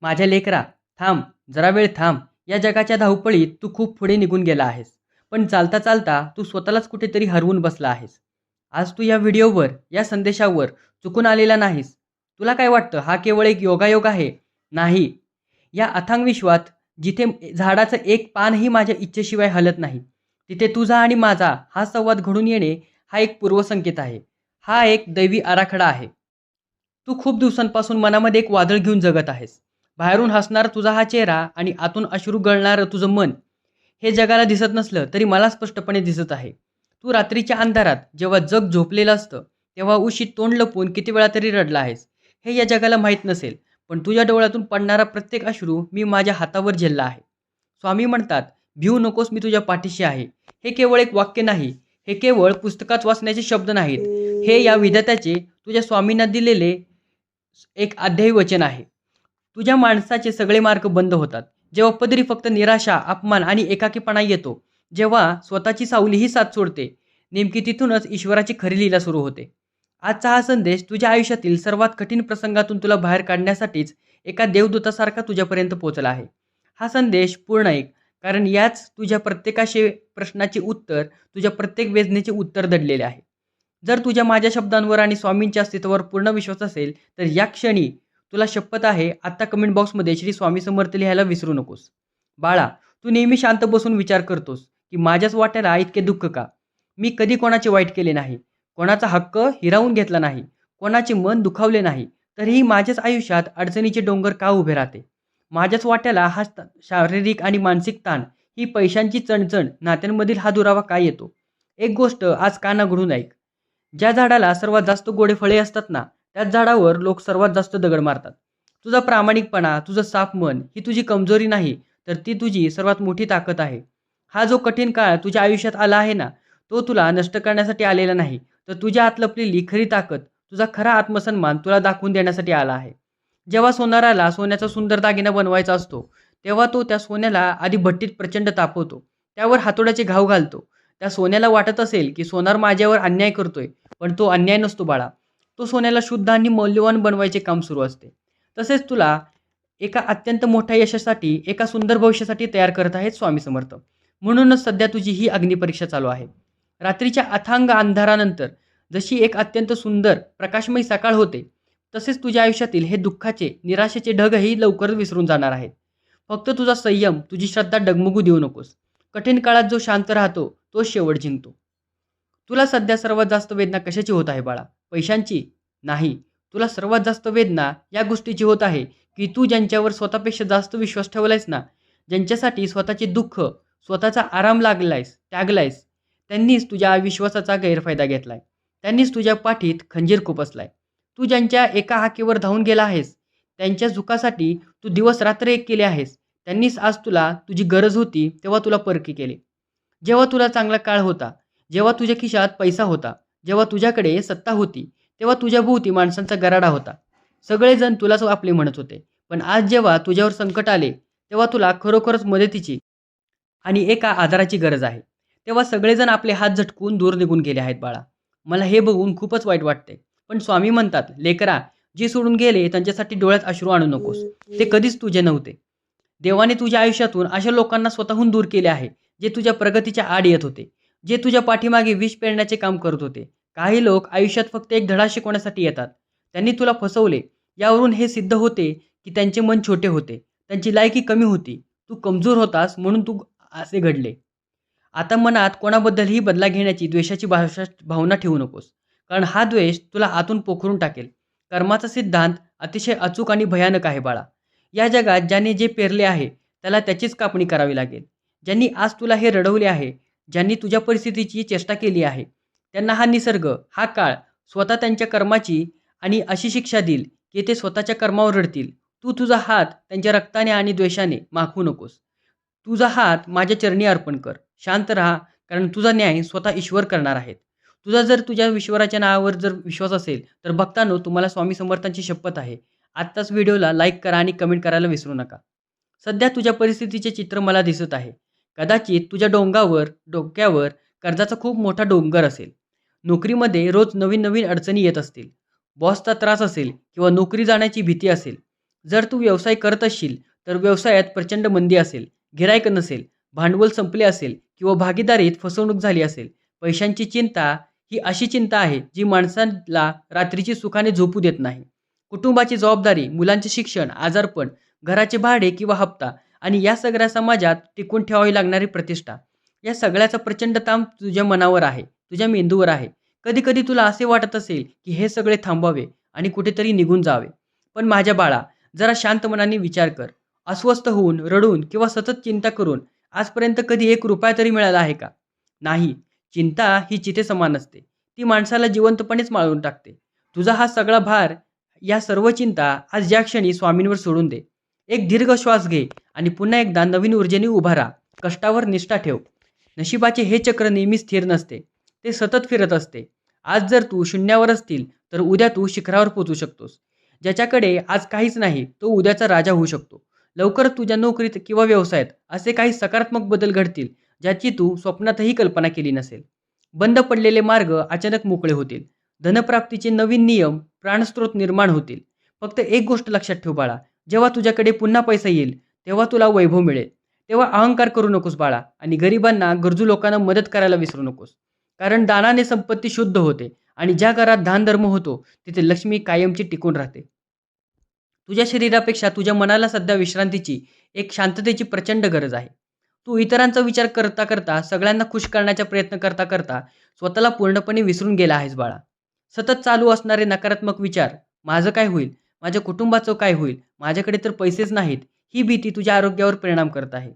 माझ्या लेकरा, थांब, जरा वेळ थांब. या जगाच्या धावपळीत तू खूप पुढे निघून गेला आहेस. पण चालता चालता तू स्वतःलाच कुठेतरी हरवून बसला आहेस. आज तू या व्हिडिओवर, या संदेशावर चुकून आलेला नाहीस. तुला काय वाटतं हा केवळ एक योगायोग आहे? नाही. या अथांग विश्वात जिथे झाडाचं एक पानही माझ्या इच्छेशिवाय हलत नाही, तिथे तुझा आणि माझा हा संवाद घडून येणे हा एक पूर्वसंकेत आहे. हा एक दैवी आराखडा आहे. तू खूप दिवसांपासून मनामध्ये एक वादळ घेऊन जगत आहेस. बाहेरून हसणारा तुझा हा चेहरा आणि आतून अश्रू गळणारं तुझं मन, हे जगाला दिसत नसलं तरी मला स्पष्टपणे दिसत आहे. तू रात्रीच्या अंधारात जेव्हा जग झोपलेलं असतं, तेव्हा उशीत तोंड लपवून किती वेळा तरी रडला आहेस. हे या जगाला माहीत नसेल, पण तुझ्या डोळ्यातून पडणारा प्रत्येक अश्रू मी माझ्या हातावर झेलला आहे. स्वामी म्हणतात, "भिवू नकोस, मी तुझ्या पाठीशी आहे." हे केवळ एक वाक्य नाही, हे केवळ पुस्तकात वाचण्याचे शब्द नाहीत. हे या विधात्याचे तुझ्या स्वामींना दिलेले एक अध्यायी वचन आहे. तुझ्या माणसाचे सगळे मार्ग बंद होतात. जेव्हा पदरी फक्त निराशा, अपमान आणि एकाकीपणा येतो, जेव्हा स्वतःची सावलीही साथ सोडते, नेमकी तिथूनच ईश्वराची खरी लीला सुरू होते. आजचा हा संदेश तुझ्या आयुष्यातील सर्वात कठीण प्रसंगातून तुला बाहेर काढण्यासाठीच एका देवदूतासारखा तुझ्यापर्यंत पोहोचला आहे. हा संदेश पूर्ण ऐक, कारण याच तुझ्या प्रत्येकाशी प्रश्नाचे उत्तर, तुझ्या प्रत्येक वेदनेचे उत्तर दडलेले आहे. जर तुझ्या माझ्या शब्दांवर आणि स्वामींच्या अस्तित्वावर पूर्ण विश्वास असेल, तर या क्षणी तुला शपथ आहे, आत्ता कमेंट बॉक्समध्ये श्री स्वामी समर्थ लिहायला विसरू नकोस. बाळा, तू नेहमी शांत बसून विचार करतोस, की माझ्याच वाट्याला इतके दुःख का? मी कधी कोणाचे वाईट केले नाही. कोणाचा हक्क हिरावून घेतला नाही. कोणाचे मन दुखावले नाही. तरीही माझ्याच आयुष्यात अडचणीचे डोंगर का उभे राहते? माझ्याच वाट्याला हा शारीरिक आणि मानसिक ताण, ही पैशांची चणचण, नात्यांमधील हा दुरावा काय येतो? एक गोष्ट आज कान उघडून ऐक. ज्या झाडाला सर्वात जास्त गोडे फळे असतात ना, त्याच झाडावर लोक सर्वात जास्त दगड मारतात. तुझा प्रामाणिकपणा, तुझं साफ मन ही तुझी कमजोरी नाही, तर ती तुझी सर्वात मोठी ताकद आहे. हा जो कठीण काळ तुझ्या आयुष्यात आला आहे ना, तो तुला नष्ट करण्यासाठी आलेला नाही, तर तुझ्या आत लपलेली खरी ताकद, तुझा खरा आत्मसन्मान तुला दाखवून देण्यासाठी आला आहे. जेव्हा सोनाराला सोन्याचा सुंदर दागिना बनवायचा असतो, तेव्हा तो त्या सोन्याला आधी भट्टीत प्रचंड तापवतो. त्यावर हातोड्याचे घाव घालतो. त्या सोन्याला वाटत असेल, की सोनार माझ्यावर अन्याय करतोय, पण तो अन्याय नसतो बाळा. तो सोन्याला शुद्ध आणि मौल्यवान बनवायचे काम सुरू असते. तसेच तुला एका अत्यंत मोठ्या यशासाठी, एका सुंदर भविष्यासाठी तयार करत आहेत स्वामी समर्थ. म्हणूनच सध्या तुझी ही अग्निपरीक्षा चालू आहे. रात्रीच्या अथांग अंधारानंतर जशी एक अत्यंत सुंदर, प्रकाशमयी सकाळ होते, तसेच तुझ्या आयुष्यातील हे दुःखाचे, निराशेचे ढगही लवकरच विसरून जाणार आहेत. फक्त तुझा संयम, तुझी श्रद्धा डगमगू देऊ नकोस. कठीण काळात जो शांत राहतो, तोच शेवट जिंकतो. तुला सध्या सर्वात जास्त वेदना कशाची होत आहे बाळा? पैशांची? नाही. तुला सर्वात जास्त वेदना या गोष्टीची होत आहे, की तू ज्यांच्यावर स्वतःपेक्षा जास्त विश्वास ठेवलायस ना, ज्यांच्यासाठी स्वतःचे दुःख, स्वतःचा आराम त्यागलायस, त्यांनीच तुझ्या विश्वासाचा गैरफायदा घेतलाय. त्यांनीच तुझ्या पाठीत खंजीर खुपसलाय. तू ज्यांच्या एका हाकेवर धावून गेला आहेस, त्यांच्या सुखासाठी तू दिवस-रात्र एक केले आहेस, त्यांनीच आज तुला तुझी गरज होती तेव्हा तुला परके केले. जेव्हा तुला चांगला काळ होता, जेव्हा तुझ्या खिशात पैसा होता, जेव्हा तुझ्याकडे सत्ता होती, तेव्हा तुझ्या भोवती माणसांचा गराडा होता. सगळेजण तुलाच आपले म्हणत होते. पण आज जेव्हा तुझ्यावर संकट आले, तेव्हा तुला खरोखरच मदतीची आणि एका आधाराची गरज आहे. तेव्हा सगळेजण आपले हात झटकून दूर निघून गेले आहेत बाळा. मला हे बघून खूपच वाईट वाटते. पण स्वामी म्हणतात, "लेकरा, जे सोडून गेले त्यांच्यासाठी डोळ्यात अश्रू आणू नकोस. ते कधीच तुझे नव्हते." देवाने तुझ्या आयुष्यातून अशा लोकांना स्वतःहून दूर केले आहे, जे तुझ्या प्रगतीच्या आड येत होते, जे तुझ्या पाठीमागे विष पेरण्याचे काम करत होते. काही लोक आयुष्यात फक्त एक धडा शिकवण्यासाठी येतात. त्यांनी तुला फसवले. यावरून हे सिद्ध होते, की त्यांचे मन छोटे होते. त्यांची लायकी कमी होती. तू कमजोर होतास म्हणून तू असे घडले. आता मनात कोणाबद्दलही बदला घेण्याची, द्वेषाची भावना ठेवू नकोस. कारण हा द्वेष तुला आतून पोखरून टाकेल. कर्माचा सिद्धांत अतिशय अचूक आणि भयानक आहे बाळा. या जगात ज्याने जे पेरले आहे, त्याला त्याचीच कापणी करावी लागेल. ज्यांनी आज तुला हे रडवले आहे, ज्यांनी तुझ्या परिस्थितीची चेष्टा केली आहे, त्यांना हा निसर्ग, हा काळ स्वतः त्यांच्या कर्माची आणि अशी शिक्षा देईल, की ते स्वतःच्या कर्मावर रडतील. तू तुझा हात त्यांच्या रक्ताने आणि द्वेषाने माखू नकोस. तुझा हात माझ्या चरणी अर्पण कर. शांत राहा, कारण तुझा न्याय स्वतः ईश्वर करणार आहेत. तुझा जर तुझ्या ईश्वराच्या नावावर जर विश्वास असेल, तर भक्तांनो, तुम्हाला स्वामी समर्थांची शपथ आहे. आत्ताच व्हिडिओला लाईक करा आणि कमेंट करायला विसरू नका. सध्या तुझ्या परिस्थितीचे चित्र मला दिसत आहे. कदाचित तुझ्या डोक्यावर कर्जाचा खूप मोठा डोंगर असेल. नोकरीमध्ये रोज नवीन-नवीन अडचणी येत असतील. बॉसचा त्रास असेल किंवा नोकरी जाण्याची भीती असेल. जर तू व्यवसाय करत असशील तर व्यवसायात प्रचंड मंदी असेल, गिराईक नसेल, भांडवल संपले असेल किंवा भागीदारीत फसवणूक झाली असेल. पैशांची चिंता ही अशी चिंता आहे जी माणसाला रात्रीची सुखाने झोपू देत नाही. कुटुंबाची जबाबदारी, मुलांचे शिक्षण, आजारपण, घराचे भाडे किंवा हप्ता आणि या सगळ्या समाजात टिकून ठेवावी लागणारी प्रतिष्ठा. या सगळ्याचा प्रचंड ताण तुझ्या मनावर आहे, तुझ्या मेंदूवर आहे. कधी-कधी तुला असे वाटत असेल की हे सगळे थांबवावे आणि कुठेतरी निघून जावे. पण माझ्या बाळा, जरा शांत मनाने विचार कर. अस्वस्थ होऊन, रडून किंवा सतत चिंता करून आजपर्यंत कधी ₹1 तरी मिळाला आहे का? नाही. चिंता ही चितेसमान असते. ती माणसाला जिवंतपणेच माळून टाकते. तुझा हा सगळा भार, या सर्व चिंता आज या क्षणी स्वामींवर सोडून दे. एक दीर्घ श्वास घे आणि पुन्हा एकदा नवीन ऊर्जेने उभा राहा. कष्टावर निष्ठा ठेव. नशिबाचे हे चक्र नेहमी स्थिर नसते. ते सतत फिरत असते. आज जर तू शून्यावर असतील, तर उद्या तू शिखरावर पोहोचू शकतोस. ज्याच्याकडे आज काहीच नाही, तो उद्याचा राजा होऊ शकतो. लवकरच तुझ्या नोकरीत किंवा व्यवसायात असे काही सकारात्मक बदल घडतील, ज्याची तू स्वप्नातही कल्पना केली नसेल. बंद पडलेले मार्ग अचानक मोकळे होतील. धनप्राप्तीचे नवीन नियम, प्राणस्रोत निर्माण होतील. फक्त एक गोष्ट लक्षात ठेव बाळा, जेव्हा तुझ्याकडे पुन्हा पैसा येईल, तेव्हा तुला वैभव मिळेल. तेव्हा अहंकार करू नकोस बाळा आणि गरिबांना, गरजू लोकांना मदत करायला विसरू नकोस. कारण दानाने संपत्ती शुद्ध होते आणि ज्या घरात दानधर्म होतो, तिथे लक्ष्मी कायमची टिकून राहते. तुझ्या शरीरापेक्षा तुझ्या मनाला सध्या विश्रांतीची, एक शांततेची प्रचंड गरज आहे. तू इतरांचा विचार करता करता, सगळ्यांना खुश करण्याचा प्रयत्न करता करता स्वतःला पूर्णपणे विसरून गेला आहेस बाळा. सतत चालू असणारे नकारात्मक विचार, माझं काय होईल, माझ्या कुटुंबाचं काय होईल, माझ्याकडे तर पैसेच नाहीत, ही भीती तुझ्या आरोग्यावर परिणाम करत आहे.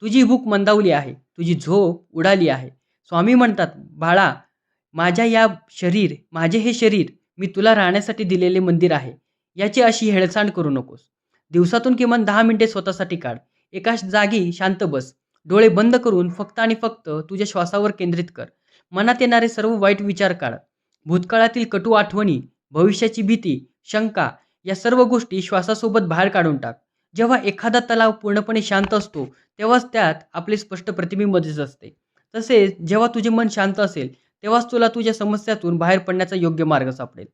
तुझी भूक मंदावली आहे, तुझी झोप उडाली आहे. स्वामी म्हणतात, बाळा, माझे हे शरीर मी तुला राहण्यासाठी दिलेले मंदिर आहे. याची अशी हेळसांड करू नकोस. दिवसातून किमान 10 मिनिटे स्वतःसाठी काढ. एका जागी शांत बस. डोळे बंद करून फक्त आणि फक्त तुझ्या श्वासावर केंद्रित कर. मनात येणारे सर्व वाईट विचार काढ. भूतकाळातील कटू आठवणी, भविष्याची भीती, शंका, या सर्व गोष्टी श्वासासोबत बाहेर काढून टाक. जेव्हा एखादा तलाव पूर्णपणे शांत असतो, तेव्हाच त्यात आपले स्पष्ट प्रतिबिंब दिसत असते. तसेच जेव्हा तुझे मन शांत असेल, तेव्हाच तुला तुझ्या समस्यातून बाहेर पडण्याचा योग्य मार्ग सापडेल.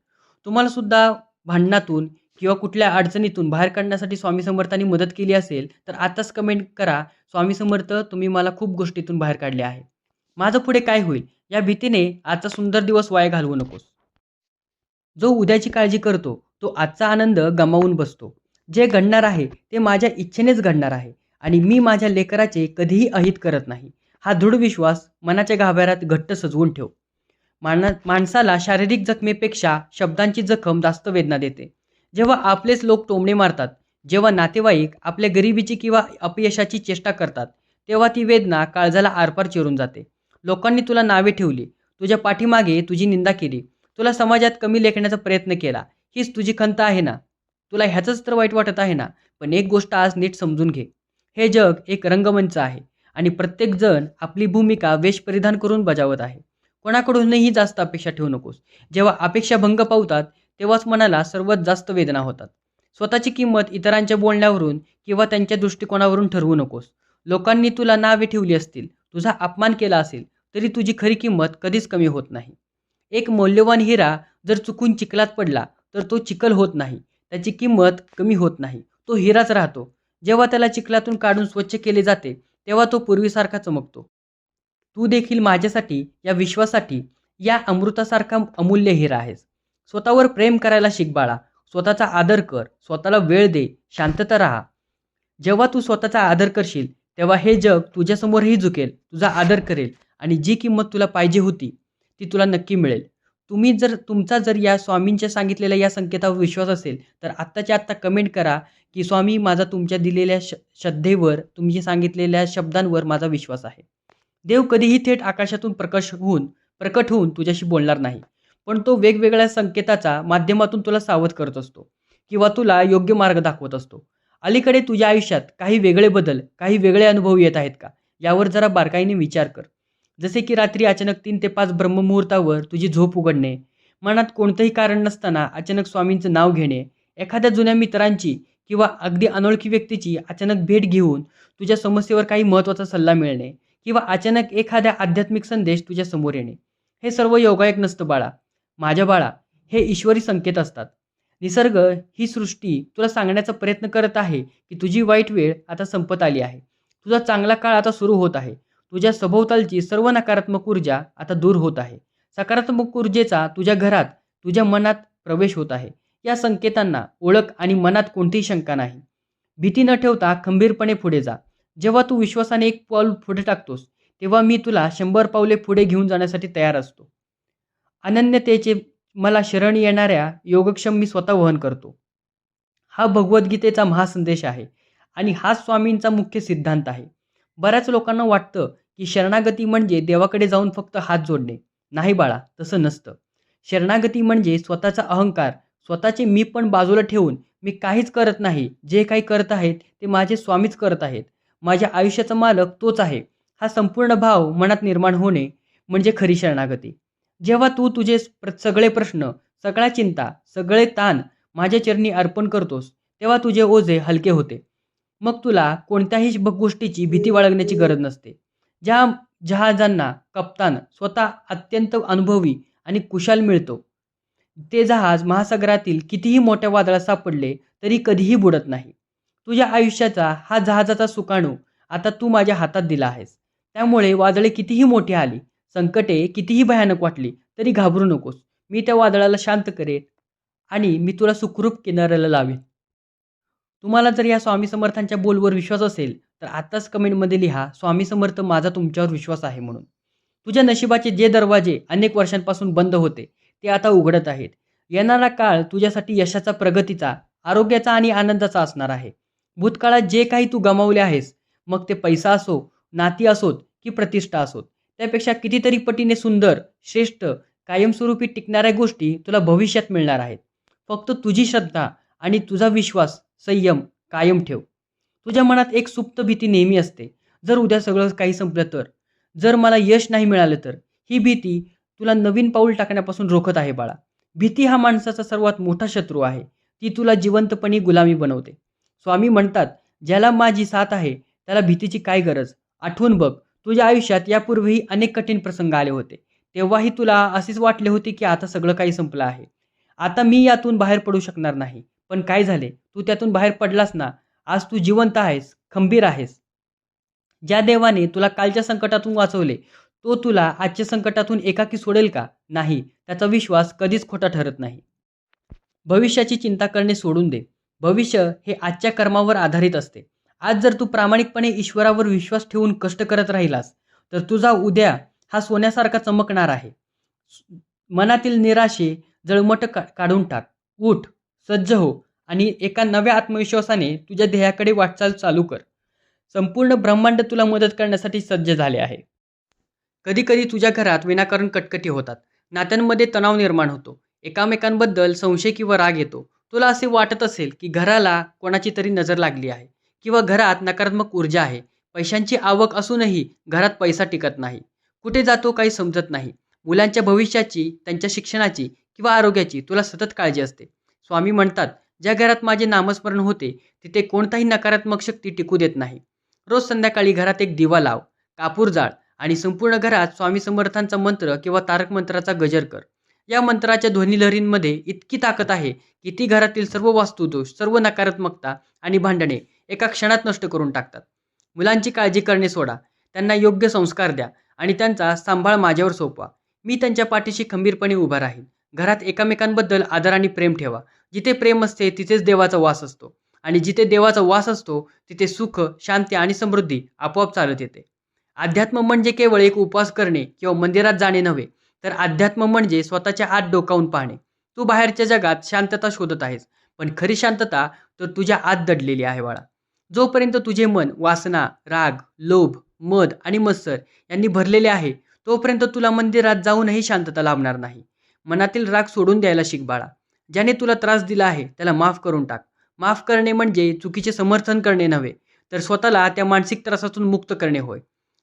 तुम्हाला सुद्धा भांडणातून किंवा कुठल्या अडचणीतून बाहेर काढण्यासाठी स्वामी समर्थांनी मदत केली असेल, तर आताच कमेंट करा, स्वामी समर्थ, तुम्ही मला खूप गोष्टीतून बाहेर काढले आहे. माझं पुढे काय होईल या भीतीने आजचा सुंदर दिवस वाया घालवू नकोस. जो उद्याची काळजी करतो, तो आजचा आनंद गमावून बसतो. जे घडणार आहे ते माझ्या इच्छेनेच घडणार आहे आणि मी माझ्या लेकराचे कधीही अहित करत नाही. हा दृढ विश्वास मनाच्या गाभाऱ्यात घट्ट सजवून ठेव. माणसाला शारीरिक जखमेपेक्षा शब्दांची जखम जास्त वेदना देते. जेव्हा आपलेच लोक टोमणे मारतात, जेव्हा नातेवाईक आपल्या गरिबीची किंवा अपयशाची चेष्टा करतात, तेव्हा ती वेदना काळजाला आरपार चिरून जाते. लोकांनी तुला नावे ठेवली, तुझ्या पाठीमागे तुझी निंदा केली, तुला समाजात कमी लेखण्याचा प्रयत्न केला. हीच तुझी खंत आहे ना? तुला ह्याचंच तर वाईट वाटत आहे ना? पण एक गोष्ट आज नीट समजून घे. हे जग एक रंगमंच आहे आणि प्रत्येक जण आपली भूमिका वेश परिधान करून बजावत आहे. कोणाकडूनही जास्त अपेक्षा ठेवू नकोस. जेव्हा अपेक्षा भंग पावतात, तेव्हाच मनाला सर्वात जास्त वेदना होतात. स्वतःची किंमत इतरांच्या बोलण्यावरून किंवा त्यांच्या दृष्टिकोनावरून ठरवू नकोस. लोकांनी तुला नावे ठेवली असतील, तुझा अपमान केला असेल, तरी तुझी खरी किंमत कधीच कमी होत नाही. एक मौल्यवान हिरा जर चुकून चिखलात पडला, तर तो चिखल होत नाही, त्याची किंमत कमी होत नाही, तो हिराच राहतो. जेव्हा त्याला चिखलातून काढून स्वच्छ केले जाते, तेव्हा तो पूर्वीसारखा चमकतो. तू देखील माझ्यासाठी, या विश्वासाठी, या अमृतासारखा अमूल्य हिरा आहेस. स्वतःवर प्रेम करायला शिक बाळा. स्वतःचा आदर कर, स्वतःला वेळ दे, शांतता राहा. जेव्हा तू स्वतःचा आदर करशील, तेव्हा हे जग तुझ्यासमोरही झुकेल, तुझा आदर करेल आणि जी किंमत तुला पाहिजे होती, ती तुला नक्की मिळेल. तुमचा जर या स्वामींच्या सांगितलेल्या या संकेतावर विश्वास असेल, तर आत्ताच्या आत्ता कमेंट करा की स्वामी, माझा तुमच्या दिलेल्या श्रद्धेवर, तुम्ही सांगितलेल्या शब्दांवर माझा विश्वास आहे. देव कधीही थेट आकाशातून प्रकट होऊन तुझ्याशी बोलणार नाही, पण तो वेगवेगळ्या संकेताचा माध्यमातून तुला सावध करत असतो किंवा तुला योग्य मार्ग दाखवत असतो. अलीकडे तुझ्या आयुष्यात काही वेगळे बदल, काही वेगळे अनुभव येत आहेत का? यावर जरा बारकाईने विचार कर. जसे की रात्री अचानक 3 ते 5 ब्रह्ममुहूर्तावर तुझी झोप उघडणे, मनात कोणतंही कारण नसताना अचानक स्वामींचं नाव घेणे, एखाद्या जुन्या मित्रांची किंवा अगदी अनोळखी व्यक्तीची अचानक भेट घेऊन तुझ्या समस्येवर काही महत्त्वाचा सल्ला मिळणे किंवा अचानक एखाद्या आध्यात्मिक संदेश तुझ्या समोर येणे. हे सर्व योगायोग नसतं बाळा. माझ्या बाळा, हे ईश्वरी संकेत असतात. निसर्ग ही सृष्टी तुला सांगण्याचा प्रयत्न करत आहे की तुझी वाईट वेळ आता संपत आली आहे. तुझा चांगला काळ आता सुरू होत आहे. तुझ्या सभोवतालची सर्व नकारात्मक ऊर्जा आता दूर होत आहे. सकारात्मक ऊर्जेचा तुझ्या घरात, तुझ्या मनात प्रवेश होत आहे. या संकेतांना ओळख आणि मनात कोणतीही शंका नाही. भीती न ठेवता खंबीरपणे पुढे जा. जेव्हा तू विश्वासाने एक पाऊल पुढे टाकतोस, तेव्हा मी तुला 100 पावले पुढे घेऊन जाण्यासाठी तयार असतो. अनन्यतेचे मला शरण येणाऱ्या योगक्षम मी स्वतः वहन करतो. हा भगवद्गीतेचा महासंदेश आहे आणि हाच स्वामींचा मुख्य सिद्धांत आहे. बऱ्याच लोकांना वाटतं की शरणागती म्हणजे देवाकडे जाऊन फक्त हात जोडणे. नाही बाळा, तसं नसतं. शरणागती म्हणजे स्वतःचा अहंकार, स्वतःचे मी पण बाजूला ठेवून मी काहीच करत नाही, जे काही करत आहेत ते माझे स्वामीच करत आहेत, माझ्या आयुष्याचा मालक तोच आहे, हा संपूर्ण भाव मनात निर्माण होणे म्हणजे खरी शरणागती. जेव्हा तू तुझे सगळे प्रश्न, सगळ्या चिंता, सगळे ताण माझ्या चरणी अर्पण करतोस, तेव्हा तुझे ओझे हलके होते. मग तुला कोणत्याही गोष्टीची भीती बाळगण्याची गरज नसते. ज्या जहाजांना कप्तान स्वतः अत्यंत अनुभवी आणि कुशाल मिळतो, ते जहाज महासागरातील कितीही मोठ्या वादळात सापडले तरी कधीही बुडत नाही. तुझ्या आयुष्याचा हा जहाजाचा सुकाणू आता तू माझ्या हातात दिला आहेस. त्यामुळे वादळे कितीही मोठी आली, संकटे कितीही भयानक वाटली तरी घाबरू नकोस. मी त्या वादळाला शांत करेन आणि मी तुला सुखरूप किनाऱ्याला लावेन. तुम्हाला जर या स्वामी समर्थांच्या बोलवर विश्वास असेल, तर आत्ताच कमेंटमध्ये लिहा, स्वामी समर्थ माझा तुमच्यावर विश्वास आहे म्हणून. तुझ्या नशिबाचे जे दरवाजे अनेक वर्षांपासून बंद होते, ते आता उघडत आहेत. येणारा काळ तुझ्यासाठी यशाचा, प्रगतीचा, आरोग्याचा आणि आनंदाचा असणार आहे. भूतकाळात जे काही तू गमावले आहेस, मग ते पैसा असो, नाती असोत की प्रतिष्ठा असोत, त्यापेक्षा कितीतरी पटीने सुंदर, श्रेष्ठ, कायमस्वरूपी टिकणाऱ्या गोष्टी तुला भविष्यात मिळणार आहेत. फक्त तुझी श्रद्धा आणि तुझा विश्वास, संयम कायम ठेव. तुझ्या मनात एक सुप्त भीती नेहमी असते. जर उद्या सगळं काही संपलं तर? जर मला यश नाही मिळालं तर? ही भीती तुला नवीन पाऊल टाकण्यापासून रोखत आहे बाळा. भीती हा माणसाचा सर्वात मोठा शत्रू आहे. ती तुला जिवंतपणी गुलामी बनवते. स्वामी म्हणतात, ज्याला माझी साथ आहे त्याला भीतीची काय गरज? आठवून बघ, तुझ्या आयुष्यात यापूर्वीही अनेक कठीण प्रसंग आले होते. तेव्हाही तुला असेच वाटले होते की आता सगळं काही संपलं आहे. आता मी यातून बाहेर पडू शकणार नाही. पण काय झाले? तू त्यातून बाहेर पडलास ना. आज तू जिवंत आहेस, खंबीर आहेस. ज्या देवाने तुला कालच्या संकटातून वाचवले, तो तुला आजच्या संकटातून एकाकी सोडेल का? नाही. त्याचा विश्वास कधीच खोटा ठरत नाही. भविष्याची चिंता करणे सोडून दे. भविष्य हे आजच्या कर्मावर आधारित असते. आज जर तू प्रामाणिकपणे ईश्वरावर विश्वास ठेवून कष्ट करत राहिलास, तर तुझा उद्या हा सोन्यासारखा चमकणार आहे. मनातील निराशे, जळमट काढून टाक. उठ, सज्ज हो आणि एका नव्या आत्मविश्वासाने तुझ्या ध्येयाकडे वाटचाल चालू कर. संपूर्ण ब्रह्मांड तुला मदत करण्यासाठी सज्ज झाले आहे. कधीकधी तुझ्या घरात विनाकारण कटकटी होतात. नात्यांमध्ये तणाव निर्माण होतो. एकामेकांबद्दल संशय किंवा राग येतो. तुला असे वाटत असेल की घराला कोणाची तरी नजर लागली आहे किंवा घरात नकारात्मक ऊर्जा आहे. पैशांची आवक असूनही घरात पैसा टिकत नाही. कुठे जातो काही समजत नाही. मुलांच्या भविष्याची, त्यांच्या शिक्षणाची किंवा आरोग्याची तुला सतत काळजी असते. स्वामी म्हणतात, ज्या घरात माझे नामस्मरण होते तिथे कोणताही नकारात्मक शक्ती टिकू देत नाही. रोज संध्याकाळी घरात एक दिवा लाव, कापूर जाळ आणि संपूर्ण घरात स्वामी समर्थांचा मंत्र किंवा तारक मंत्राचा गजर कर. या मंत्राच्या ध्वनिलहरींमध्ये इतकी ताकद आहे की ती घरातील सर्व वास्तुदोष, सर्व नकारात्मकता आणि भांडणे एका क्षणात नष्ट करून टाकतात. मुलांची काळजी करणे सोडा. त्यांना योग्य संस्कार द्या आणि त्यांचा सांभाळ माझ्यावर सोपवा. मी त्यांच्या पाठीशी खंबीरपणे उभा राहीन. घरात एकमेकांबद्दल आदर आणि प्रेम ठेवा. जिथे प्रेम असते तिथेच देवाचा वास असतो आणि जिथे देवाचा वास असतो तिथे सुख, शांती आणि समृद्धी आपोआप चालत येते. अध्यात्म म्हणजे केवळ एक उपवास करणे किंवा मंदिरात जाणे नव्हे, तर अध्यात्म म्हणजे स्वतःच्या आत डोकावून पाहणे. तू बाहेरच्या जगात शांतता शोधत आहेस, पण खरी शांतता तर तुझ्या आत दडलेली आहे बाळा. जोपर्यंत तुझे मन वासना, राग, लोभ, मद आणि मत्सर यांनी भरलेले आहे, तोपर्यंत तुला मंदिरात जाऊनही शांतता लाभणार नाही. मनातील राग सोडून द्यायला शिक बाळा. ज्याने तुला त्रास दिला आहे त्याला माफ करून टाक. माफ करणे म्हणजे चुकीचे समर्थन करणे नव्हे, तर स्वतःला त्या मानसिक त्रासातून मुक्त करणे होय.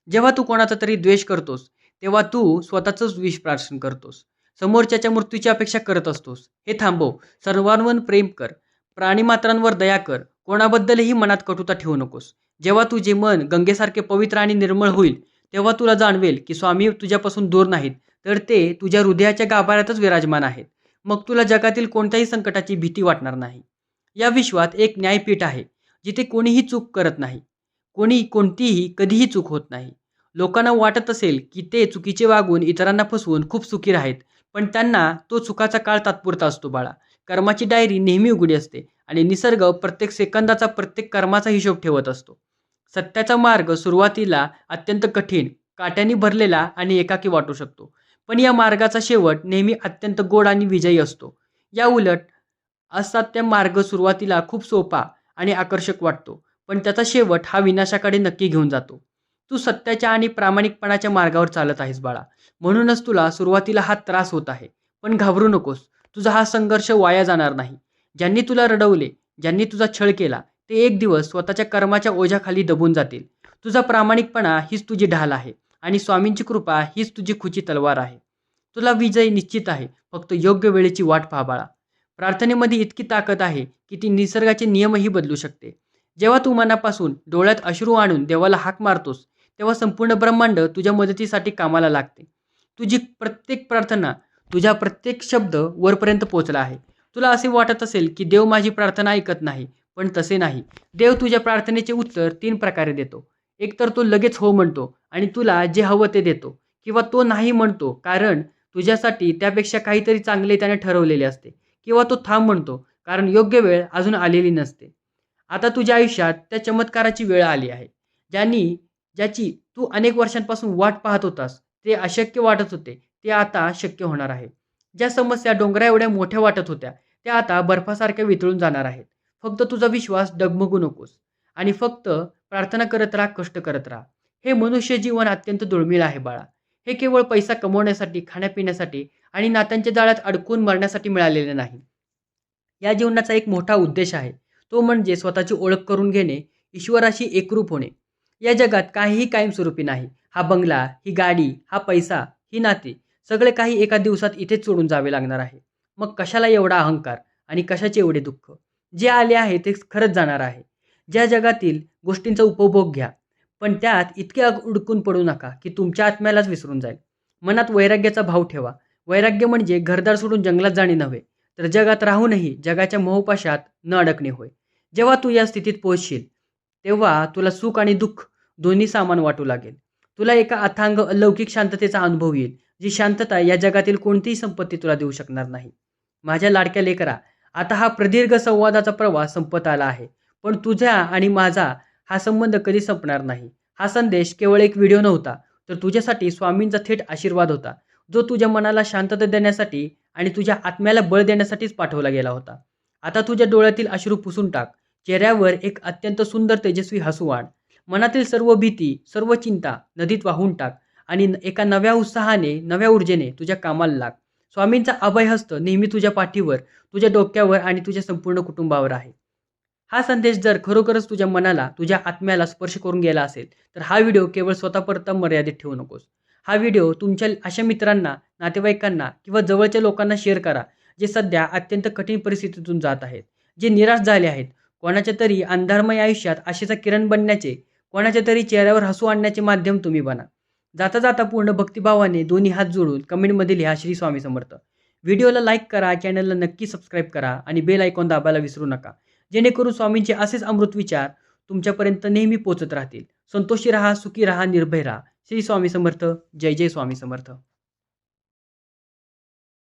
जेव्हा तू कोणाचा तरी द्वेष करतोस, तेव्हा तू स्वतःचंच विष प्राशन करतोस. समोरच्याच्या मृत्यूची अपेक्षा करत असतोस. हे थांबव. सर्वांवर प्रेम कर. प्राणीमात्रांवर दया कर. कोणाबद्दलही मनात कटुता ठेवू नकोस. जेव्हा तुझे मन गंगेसारखे पवित्र आणि निर्मळ होईल, तेव्हा तुला जाणवेल की स्वामी तुझ्यापासून दूर नाहीत, तर ते तुझ्या हृदयाच्या गाभाऱ्यातच विराजमान आहेत. मग तुला जगातील कोणत्याही संकटाची भीती वाटणार नाही. या विश्वात एक न्यायपीठ आहे, जिथे कोणीही चूक करत नाही. कोणी कोणतीही कधीही चूक होत नाही. लोकांना वाटत असेल की ते चुकीचे वागून इतरांना फसवून खूप सुखी आहेत, पण त्यांना तो चुकाचा काळ तात्पुरता असतो बाळा. कर्माची डायरी नेहमी उघडी असते आणि निसर्ग प्रत्येक सेकंदाचा प्रत्येक कर्माचा हिशोब ठेवत असतो. सत्याचा मार्ग सुरुवातीला अत्यंत कठीण, काट्याने भरलेला आणि एकाकी वाटू शकतो. पण या मार्गाचा शेवट नेहमी अत्यंत गोड आणि विजयी असतो. या उलट असाध्य मार्ग सुरुवातीला खूप सोपा आणि आकर्षक वाटतो, पण त्याचा शेवट हा विनाशाकडे नक्की घेऊन जातो. तू सत्याच्या आणि प्रामाणिकपणाच्या मार्गावर चालत आहेस बाळा. म्हणूनच तुला सुरुवातीला हा त्रास होत आहे. पण घाबरू नकोस. तुझा हा संघर्ष वाया जाणार नाही. ज्यांनी तुला रडवले, ज्यांनी तुझा छळ केला, ते एक दिवस स्वतःच्या कर्माच्या ओझ्याखाली दबून जातील. तुझा प्रामाणिकपणा हीच तुझी ढाल आहे आणि स्वामींची कृपा हीच तुझी खुची तलवार आहे. तुला विजय निश्चित आहे. फक्त योग्य वेळेची वाट पहा बाळा. प्रार्थनेमध्ये इतकी ताकद आहे की ती निसर्गाचे नियमही बदलू शकते. जेव्हा तू मनापासून डोळ्यात अश्रू आणून देवाला हाक मारतोस, तेव्हा संपूर्ण ब्रह्मांड तुझ्या मदतीसाठी कामाला लागते. तुझी प्रत्येक प्रार्थना, तुझा प्रत्येक शब्द वरपर्यंत पोहोचला आहे. तुला असे वाटत असेल की देव माझी प्रार्थना ऐकत नाही, पण तसे नाही. देव तुझ्या प्रार्थनेचे उत्तर 3 प्रकारे देतो. एक तर तो लगेच हो म्हणतो आणि तुला जे हवं ते देतो, किंवा तो नाही म्हणतो कारण तुझ्यासाठी त्यापेक्षा काहीतरी चांगले त्याने ठरवलेले असते, किंवा तो थांब म्हणतो कारण योग्य वेळ अजून आलेली नसते. आता तुझ्या आयुष्यात त्या चमत्काराची वेळ आली आहे. ज्याची तू अनेक वर्षांपासून वाट पाहत होतास, ते अशक्य वाटत होते, ते आता शक्य होणार आहे. ज्या समस्या डोंगरा एवढ्या मोठ्या वाटत होत्या, त्या आता बर्फासारख्या वितळून जाणार आहेत. फक्त तुझा विश्वास डगमगू नकोस आणि फक्त प्रार्थना करत राहा, कष्ट करत राहा. हे मनुष्य जीवन अत्यंत दुर्मिळ आहे बाळा. हे केवळ पैसा कमवण्यासाठी, खाण्यापिण्यासाठी आणि नात्यांच्या जाळ्यात अडकून मरण्यासाठी मिळालेले नाही. या जीवनाचा एक मोठा उद्देश आहे. तो म्हणजे स्वतःची ओळख करून घेणे, ईश्वराशी एकरूप होणे. या जगात काहीही कायमस्वरूपी नाही. हा बंगला, ही गाडी, हा पैसा, ही नाती, सगळे काही एका दिवसात इथेच सोडून जावे लागणार आहे. मग कशाला एवढा अहंकार आणि कशाचे एवढे दुःख? जे आले आहे ते खरंच जाणार आहे. ज्या जगातील गोष्टींचा उपभोग घ्या, पण त्यात इतके उडकून पडू नका की तुमच्या आत्म्यालाच विसरून जाईल. मनात वैराग्याचा भाव ठेवा. वैराग्य म्हणजे घरदार सोडून जंगलात जाणे नव्हे, तर जगात राहूनही जगाच्या मोहपाशात न अडकणे होय. जेव्हा तू या स्थितीत पोहोचशील, तेव्हा तुला सुख आणि दुःख दोन्ही सामान वाटू लागेल. तुला एका अथांग अलौकिक शांततेचा अनुभव येईल, जी शांतता या जगातील कोणतीही संपत्ती तुला देऊ शकणार नाही. माझ्या लाडक्या लेकरा, आता हा प्रदीर्घ संवादाचा प्रवास संपत आला आहे. पण तुझा आणि माझा हा संबंध कधी संपणार नाही. हा संदेश केवळ एक व्हिडिओ नव्हता, तर तुझ्यासाठी स्वामींचा थेट आशीर्वाद होता, जो तुझ्या मनाला शांतता देण्यासाठी आणि तुझ्या आत्म्याला बळ देण्यासाठीच पाठवला गेला होता. आता तुझ्या डोळ्यातील अश्रू पुसून टाक. चेहऱ्यावर एक अत्यंत सुंदर तेजस्वी हसू आण. मनातील सर्व भीती, सर्व चिंता नदीत वाहून टाक आणि एका नव्या उत्साहाने, नव्या ऊर्जेने तुझ्या कामाला लाग. स्वामींचा अभयहस्त नेहमी तुझ्या पाठीवर, तुझ्या डोक्यावर आणि तुझ्या संपूर्ण कुटुंबावर आहे. हा संदेश जर खरोखरच तुझ्या मनाला, तुझ्या आत्म्याला स्पर्श करून गेला असेल, तर हा व्हिडिओ केवळ स्वतःपुरता मर्यादित ठेवू नकोस. हा व्हिडिओ तुमच्या अशा मित्रांना, नातेवाईकांना किंवा जवळच्या लोकांना शेअर करा, जे सध्या अत्यंत कठीण परिस्थितीतून जात आहेत, जे निराश झाले आहेत. कोणाच्या तरी अंधारमय आयुष्यात आशेचा किरण बनण्याचे, कोणाच्या तरी चेहऱ्यावर हसू आणण्याचे माध्यम तुम्ही बना. जाता जाता पूर्ण भक्तिभावाने दोन्ही हात जोडून कमेंटमध्ये लिहा श्री स्वामी समर्थ. व्हिडिओला लाईक करा, चॅनलला नक्की सबस्क्राईब करा आणि बेल आयकॉन दाबायला विसरू नका, जेणेकरून स्वामींचे असेच अमृत विचार तुमच्यापर्यंत नेहमी पोहोचत राहतील. संतोषी राहा, सुखी राहा, निर्भय राहा. श्री स्वामी समर्थ. जय जय स्वामी समर्थ.